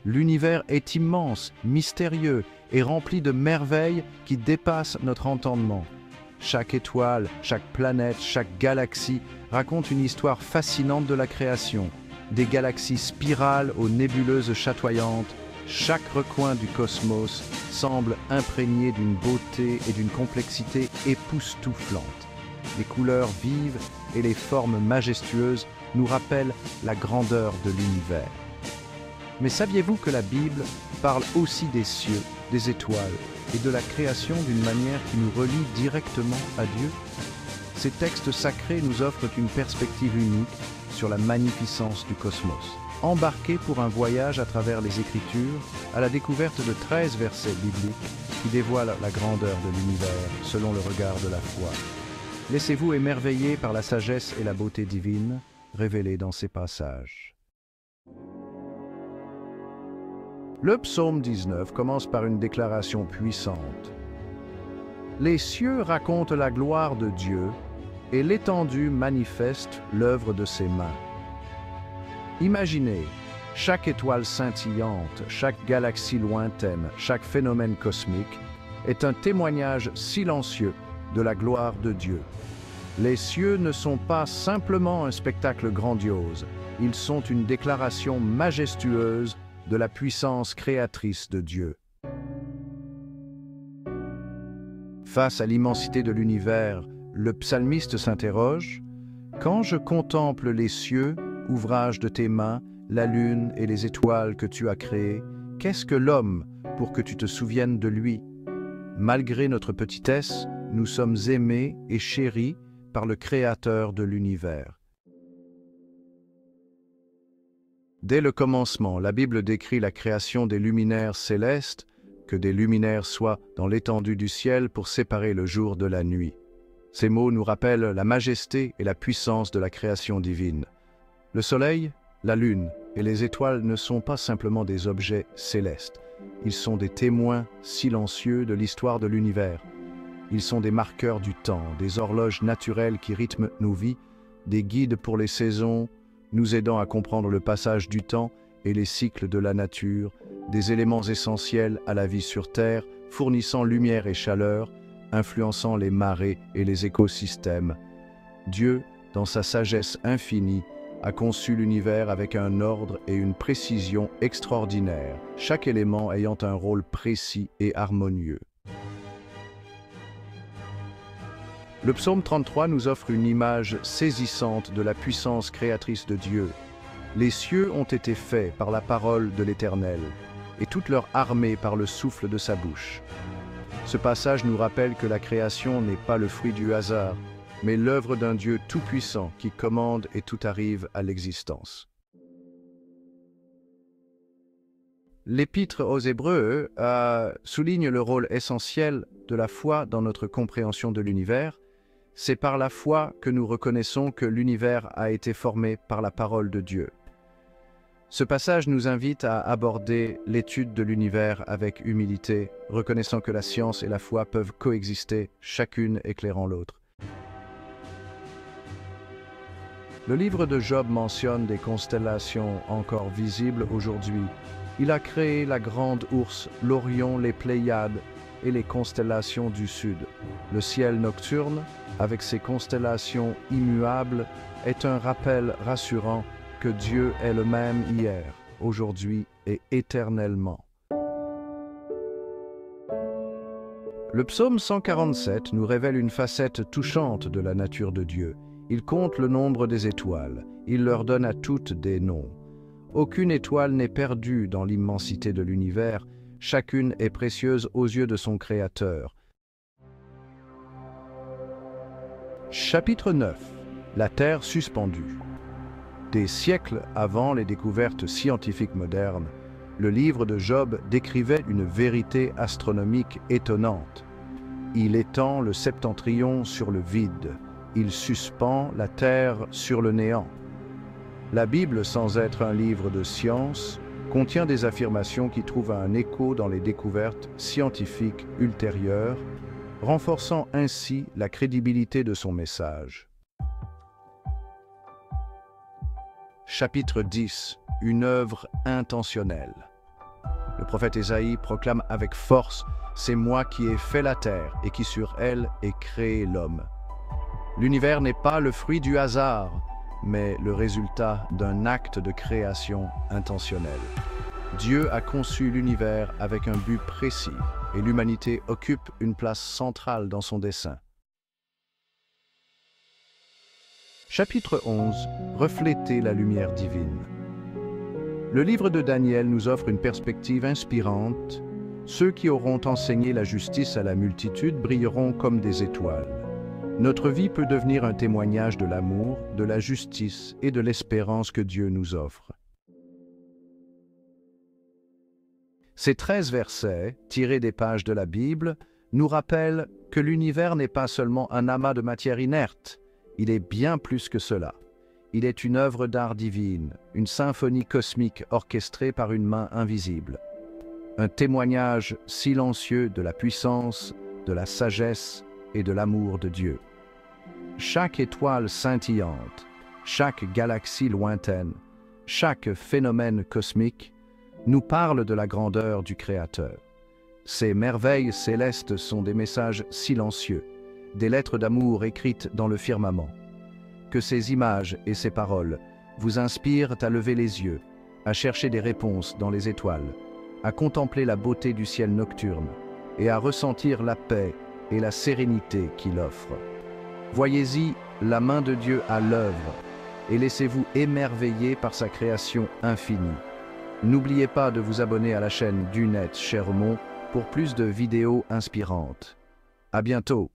L'univers est immense, mystérieux et rempli de merveilles qui dépassent notre entendement. Chaque étoile, chaque planète, chaque galaxie raconte une histoire fascinante de la création. Des galaxies spirales aux nébuleuses chatoyantes, chaque recoin du cosmos semble imprégné d'une beauté et d'une complexité époustouflantes. Les couleurs vives et les formes majestueuses nous rappellent la grandeur de l'univers. Mais saviez-vous que la Bible parle aussi des cieux, des étoiles et de la création d'une manière qui nous relie directement à Dieu? Ces textes sacrés nous offrent une perspective unique sur la magnificence du cosmos. Embarquez pour un voyage à travers les Écritures à la découverte de 13 versets bibliques qui dévoilent la grandeur de l'univers selon le regard de la foi. Laissez-vous émerveiller par la sagesse et la beauté divine révélées dans ces passages. Le psaume 19 commence par une déclaration puissante. Les cieux racontent la gloire de Dieu et l'étendue manifeste l'œuvre de ses mains. Imaginez, chaque étoile scintillante, chaque galaxie lointaine, chaque phénomène cosmique est un témoignage silencieux de la gloire de Dieu. Les cieux ne sont pas simplement un spectacle grandiose, ils sont une déclaration majestueuse de la puissance créatrice de Dieu. Face à l'immensité de l'univers, le psalmiste s'interroge « Quand je contemple les cieux, ouvrage de tes mains, la lune et les étoiles que tu as créées, qu'est-ce que l'homme pour que tu te souviennes de lui? Malgré notre petitesse, nous sommes aimés et chéris par le Créateur de l'univers. » Dès le commencement, la Bible décrit la création des luminaires célestes, que des luminaires soient dans l'étendue du ciel pour séparer le jour de la nuit. Ces mots nous rappellent la majesté et la puissance de la création divine. Le soleil, la lune et les étoiles ne sont pas simplement des objets célestes. Ils sont des témoins silencieux de l'histoire de l'univers. Ils sont des marqueurs du temps, des horloges naturelles qui rythment nos vies, des guides pour les saisons, nous aidant à comprendre le passage du temps et les cycles de la nature, des éléments essentiels à la vie sur Terre, fournissant lumière et chaleur, influençant les marées et les écosystèmes. Dieu, dans sa sagesse infinie, a conçu l'univers avec un ordre et une précision extraordinaires, chaque élément ayant un rôle précis et harmonieux. Le psaume 33 nous offre une image saisissante de la puissance créatrice de Dieu. Les cieux ont été faits par la parole de l'Éternel, et toute leur armée par le souffle de sa bouche. Ce passage nous rappelle que la création n'est pas le fruit du hasard, mais l'œuvre d'un Dieu tout-puissant qui commande et tout arrive à l'existence. L'Épître aux Hébreux souligne le rôle essentiel de la foi dans notre compréhension de l'univers. C'est par la foi que nous reconnaissons que l'univers a été formé par la parole de Dieu. Ce passage nous invite à aborder l'étude de l'univers avec humilité, reconnaissant que la science et la foi peuvent coexister, chacune éclairant l'autre. Le livre de Job mentionne des constellations encore visibles aujourd'hui. Il a créé la Grande Ourse, l'Orion, les Pléiades et les constellations du Sud. Le ciel nocturne, avec ses constellations immuables, est un rappel rassurant que Dieu est le même hier, aujourd'hui et éternellement. Le psaume 147 nous révèle une facette touchante de la nature de Dieu. Il compte le nombre des étoiles, il leur donne à toutes des noms. Aucune étoile n'est perdue dans l'immensité de l'univers, chacune est précieuse aux yeux de son Créateur. Chapitre 9. La Terre suspendue. Des siècles avant les découvertes scientifiques modernes, le livre de Job décrivait une vérité astronomique étonnante. Il étend le septentrion sur le vide, il suspend la Terre sur le néant. La Bible, sans être un livre de science, contient des affirmations qui trouvent un écho dans les découvertes scientifiques ultérieures, renforçant ainsi la crédibilité de son message. Chapitre 10. Une œuvre intentionnelle. Le prophète Ésaïe proclame avec force « C'est moi qui ai fait la terre et qui sur elle ai créé l'homme ». L'univers n'est pas le fruit du hasard, mais le résultat d'un acte de création intentionnel. Dieu a conçu l'univers avec un but précis et l'humanité occupe une place centrale dans son dessein. Chapitre 11. Refléter la lumière divine. Le livre de Daniel nous offre une perspective inspirante. Ceux qui auront enseigné la justice à la multitude brilleront comme des étoiles. Notre vie peut devenir un témoignage de l'amour, de la justice et de l'espérance que Dieu nous offre. Ces 13 versets, tirés des pages de la Bible, nous rappellent que l'univers n'est pas seulement un amas de matière inerte, il est bien plus que cela. Il est une œuvre d'art divine, une symphonie cosmique orchestrée par une main invisible. Un témoignage silencieux de la puissance, de la sagesse et de l'amour de Dieu. Chaque étoile scintillante, chaque galaxie lointaine, chaque phénomène cosmique nous parle de la grandeur du Créateur. Ces merveilles célestes sont des messages silencieux, des lettres d'amour écrites dans le firmament. Que ces images et ces paroles vous inspirent à lever les yeux, à chercher des réponses dans les étoiles, à contempler la beauté du ciel nocturne et à ressentir la paix et la sérénité qu'il offre. Voyez-y la main de Dieu à l'œuvre et laissez-vous émerveiller par sa création infinie. N'oubliez pas de vous abonner à la chaîne du Net Chermont pour plus de vidéos inspirantes. À bientôt!